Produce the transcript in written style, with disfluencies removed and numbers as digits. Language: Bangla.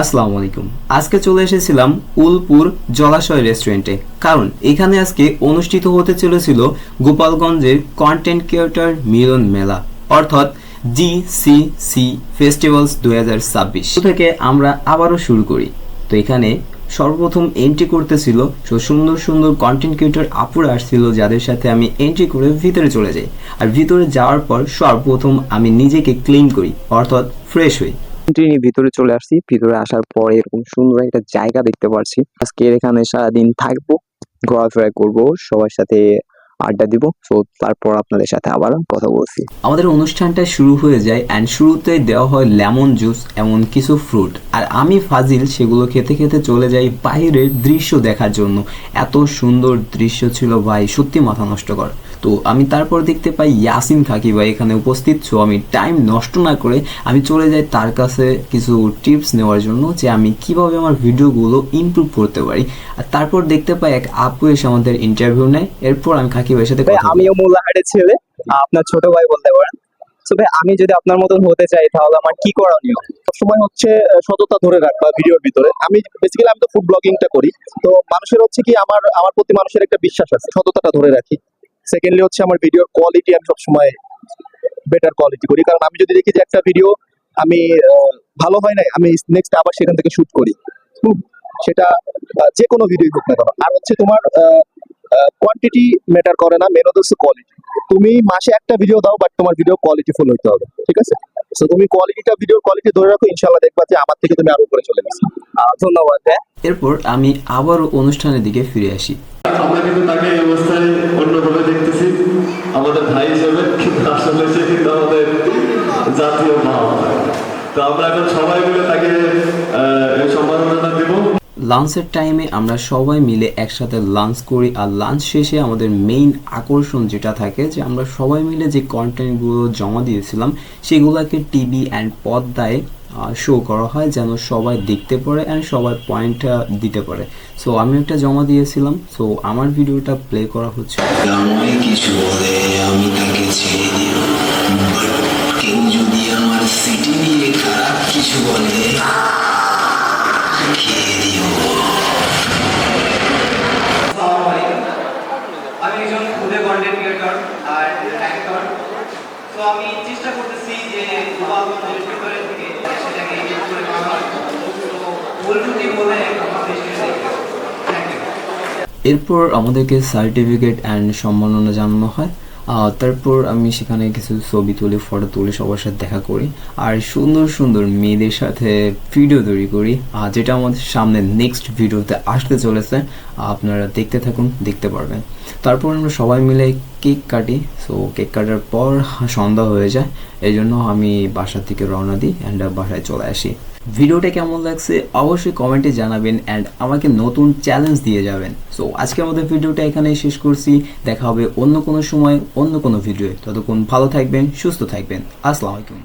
আসসালামু আলাইকুম। আজকে চলে এসেছিলাম উলপুর জলাশয় রেস্টুরেন্টে, কারণ এখানে আজকে অনুষ্ঠিত হতে চলেছিল গোপালগঞ্জের কন্টেন্ট ক্রিয়েটর মিলন মেলা, অর্থাৎ জিসিসি ফেস্টিভ্যালস 2026 থেকে আমরা আবারও শুরু করি। তো এখানে সর্বপ্রথম এন্ট্রি করতেছিল সুন্দর সুন্দর কন্টেন্ট ক্রিয়েটর আপুরা আসছিল, যাদের সাথে আমি এন্ট্রি করে ভিতরে চলে যাই। আর ভিতরে যাওয়ার পর সর্বপ্রথম আমি নিজেকে ক্লিন করি, অর্থাৎ ফ্রেশ হই। নিয়ে ভিতরে চলে আসছি। ভিতরে আসার পর এরকম সুন্দর একটা জায়গা দেখতে পাচ্ছি। আজকে এখানে সারাদিন থাকবো, ঘোরাফেরা করবো, সবার সাথে আড্ডা দিব। তো তারপর আপনাদের সাথে আবার কথা বলছি। আমাদের অনুষ্ঠানটা শুরু হয়ে যায় অ্যান্ড শুরুতেই দেওয়া হয় লেমন জুস, এমন কিছু ফ্রুট। আর আমি ফাজিল সেগুলো খেতে খেতে চলে যাই বাইরের দৃশ্য দেখার জন্য। এত সুন্দর দৃশ্য ছিল ভাই, সত্যি মাথা নষ্ট কর। তো আমি তারপর দেখতে পাই ইয়াসিন থাকি ভাই এখানে উপস্থিত। সো আমি টাইম নষ্ট না করে আমি চলে যাই তার কাছে কিছু টিপস নেওয়ার জন্য, যে আমি কিভাবে আমার ভিডিওগুলো ইমপ্রুভ করতে পারি। আর তারপর দেখতে পাই এক আপু এসে আমাদের ইন্টারভিউ নেয়। এরপর আমি খাকি ভাইয়ের সাথে কথা বলি। আমিও মোল্লাহাটের ছেলে, আপনার ছোট ভাই বলতে পারেন। তো ভাই, আমি যদি আপনার মতন হতে চাই তাহলে আমার কি করণীয়? সবসময় হচ্ছে সততা ধরে রাখবা ভিডিওর ভিতরে। আমি বেসিক্যালি আমি তো ফুড ব্লগিংটা করি, তো মানুষের হচ্ছে কি আমার আমার প্রতি মানুষের একটা বিশ্বাস আছে, সততাটা ধরে রাখি। সেকেন্ডলি হচ্ছে আমার ভিডিওর কোয়ালিটি আমি সবসময় বেটার কোয়ালিটি করি, কারণ আমি যদি দেখি যে একটা ভিডিও আমি ভালো হয় নাই, আমি নেক্সট আবার সেখান থেকে শুট করি। সেটা যে কোনো ভিডিও হোক না কেন। আর হচ্ছে তোমার কোয়ান্টিটি ম্যাটার করে না, মেন হচ্ছে কোয়ালিটি। তুমি মাসে একটা ভিডিও দাও, বাট তোমার ভিডিও কোয়ালিটিফুল হইতে হবে, ঠিক আছে? তো তুমি ভিডিওর কোয়ালিটি ধরে রাখো, ইনশাআল্লাহ দেখবা যে আমার থেকে তুমি আরো উপরে চলে গেছো। ধন্যবাদ। এরপর আমি আবারও অনুষ্ঠানের দিকে ফিরে আসি। আমরা কিন্তু তাকে এই অবস্থায় অন্যভাবে দেখতেছি আমাদের ভাই হিসেবে, কিন্তু আসলে সে কিন্তু আমাদের জাতীয় ভাব। তো আমরা এখন সবাই মিলে তাকে এই সম্মাননা দেব। লাঞ্চের টাইমে আমরা সবাই মিলে একসাথে লাঞ্চ করি। আর লাঞ্চ শেষে আমাদের মেইন আকর্ষণ যেটা থাকে, যে আমরা সবাই মিলে যে কন্টেন্টগুলো জমা দিয়েছিলাম সেগুলোকে টিভি অ্যান্ড পর্দায় শো করা হয়, যেন সবাই দেখতে পারে অ্যান্ড সবাই পয়েন্টটা দিতে পারে। সো আমি একটা জমা দিয়েছিলাম, সো আমার ভিডিওটা প্লে করা হচ্ছে। আমায় কিছু বলে আমি তাকে ছেড়ে দিও, কেউ যদি আমার সিটি নিয়ে খারাপ কিছু বলে খেয়ে দিও। আমি একজন ফুডে কন্টেন্ট ক্রিয়েটর আর অ্যাক্টর। তো আমি চেষ্টা করতেছি যে গোপালগঞ্জের ভিতরে থেকে সেটাকে এডিট করে করা হয়। তো উল্টুটি বলে এরপর আমাদেরকে সার্টিফিকেট অ্যান্ড সম্মাননা জানানো হয়। তারপর আমি সেখানে কিছু ছবি তুলি, ফটো তুলে সবার সাথে দেখা করি, আর সুন্দর সুন্দর মেয়েদের সাথে ভিডিও তৈরি করি, যেটা আমাদের সামনে নেক্সট ভিডিওতে আসতে চলেছে। আপনারা দেখতে থাকুন, দেখতে পারবেন। তারপর আমরা সবাই মিলে কেক কাটি। সো কেক কাটার পর সন্ধ্যা হয়ে যায়, এই জন্য আমি বাসা থেকে রওনা দিই অ্যান্ড বাসায় চলে আসি। ভিডিওটা কেমন লাগছে অবশ্যই কমেন্টে জানাবেন অ্যান্ড আমাকে নতুন চ্যালেঞ্জ দিয়ে যাবেন। সো আজকে আমাদের ভিডিওটা এখানেই শেষ করছি। দেখা হবে অন্য কোনো সময় অন্য কোনো ভিডিওয়ে। ততক্ষণ ভালো থাকবেন, সুস্থ থাকবেন। আসসালামু আলাইকুম।